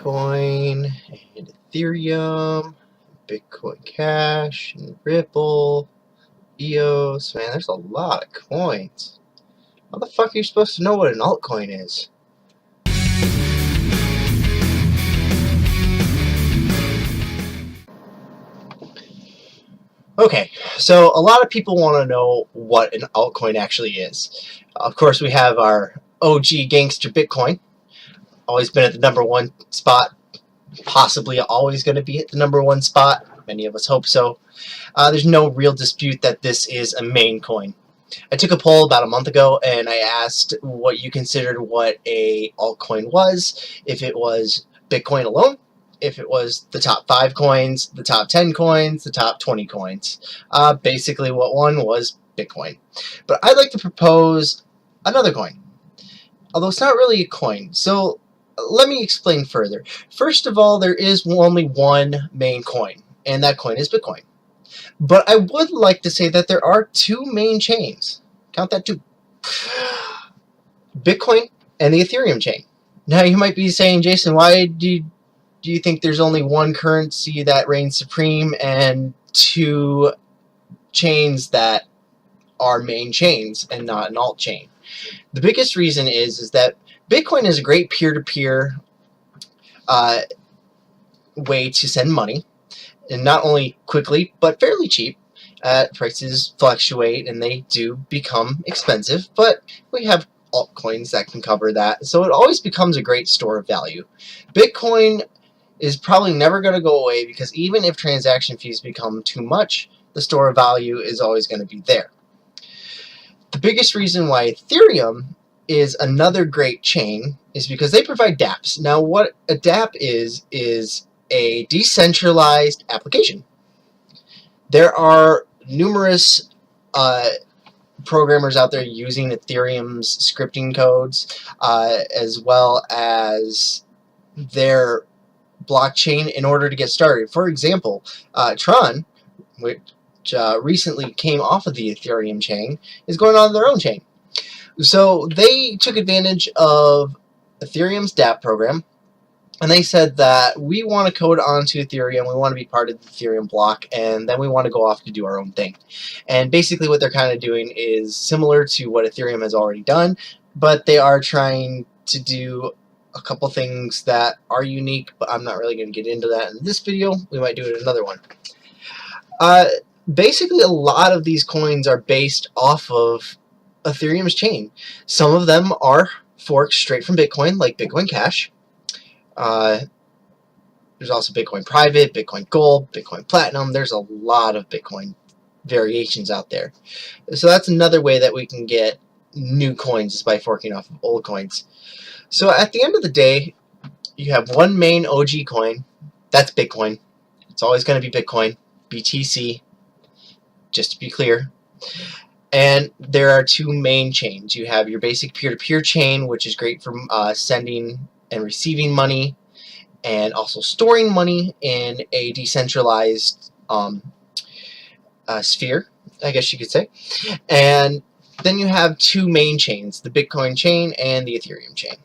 Bitcoin and Ethereum, Bitcoin Cash and Ripple, EOS. Man, there's a lot of coins. How the fuck are you supposed to know what an altcoin is? Okay, so a lot of people want to know what an altcoin actually is. Of course, we have our OG gangster Bitcoin, always been at the #1 spot, possibly always going to be at the #1 spot. Many of us hope so. There's no real dispute that this is a main coin. I took a poll about a month ago and I asked what you considered what a altcoin was, if it was Bitcoin alone, if it was the top 5 coins, the top 10 coins, the top 20 coins. Basically what won was Bitcoin. But I'd like to propose another coin, although it's not really a coin. So let me explain further. First of all, there is only one main coin, and that coin is Bitcoin. But I would like to say that there are 2 main chains. Count that 2. Bitcoin and the Ethereum chain. Now you might be saying, Jason, why do you think there's only one currency that reigns supreme and 2 chains that are main chains and not an alt chain? The biggest reason is that Bitcoin is a great peer-to-peer way to send money, and not only quickly but fairly cheap. Prices fluctuate and they do become expensive, but we have altcoins that can cover that, so it always becomes a great store of value. Bitcoin is probably never going to go away because even if transaction fees become too much, the store of value is always going to be there. The biggest reason why Ethereum is another great chain is because they provide dApps. Now what a dApp is a decentralized application. There are numerous programmers out there using Ethereum's scripting codes as well as their blockchain in order to get started. For example, Tron, which recently came off of the Ethereum chain, is going on their own chain. So they took advantage of Ethereum's dApp program, and they said that we want to code onto Ethereum, we want to be part of the Ethereum block, and then we want to go off to do our own thing. And basically what they're kind of doing is similar to what Ethereum has already done, but they are trying to do a couple things that are unique, but I'm not really going to get into that in this video. We might do it in another one. Basically a lot of these coins are based off of Ethereum's chain. Some of them are forked straight from Bitcoin, like Bitcoin Cash. There's also Bitcoin Private, Bitcoin Gold, Bitcoin Platinum. There's a lot of Bitcoin variations out there. So that's another way that we can get new coins, is by forking off of old coins. So at the end of the day, you have one main OG coin. That's Bitcoin. It's always going to be Bitcoin, BTC, just to be clear. And there are 2 main chains. You have your basic peer-to-peer chain, which is great for sending and receiving money, and also storing money in a decentralized sphere, I guess you could say. And then you have 2 main chains, the Bitcoin chain and the Ethereum chain.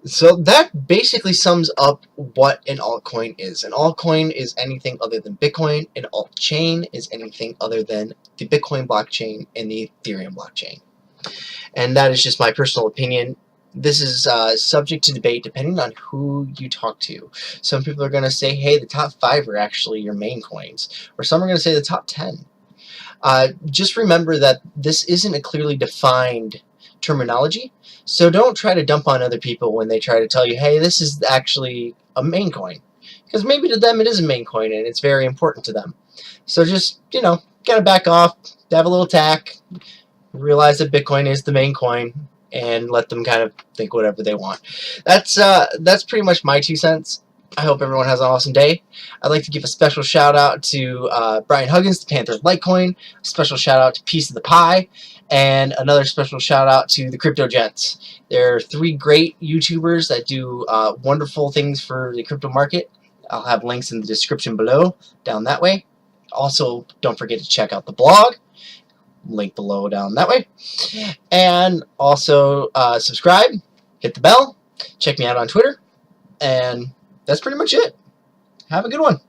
So that basically sums up what an altcoin is. An altcoin is anything other than Bitcoin. An altchain is anything other than the Bitcoin blockchain and the Ethereum blockchain. And that is just my personal opinion. This is subject to debate depending on who you talk to. Some people are going to say, hey, the top 5 are actually your main coins. Or some are going to say the top 10. Just remember that this isn't a clearly defined terminology, so don't try to dump on other people when they try to tell you, hey, this is actually a main coin, because maybe to them it is a main coin and it's very important to them. So just, you know, gotta back off, have a little tack, realize that Bitcoin is the main coin, and let them kind of think whatever they want. That's pretty much my 2 cents. I hope everyone has an awesome day. I'd like to give a special shout out to Brian Huggins, the Panther Litecoin, a special shout out to Piece of the Pie, and another special shout out to the Crypto Gents. They're 3 great YouTubers that do wonderful things for the crypto market. I'll have links in the description below, down that way. Also, don't forget to check out the blog, link below down that way. And also subscribe, hit the bell, check me out on Twitter. And that's pretty much it. Have a good one.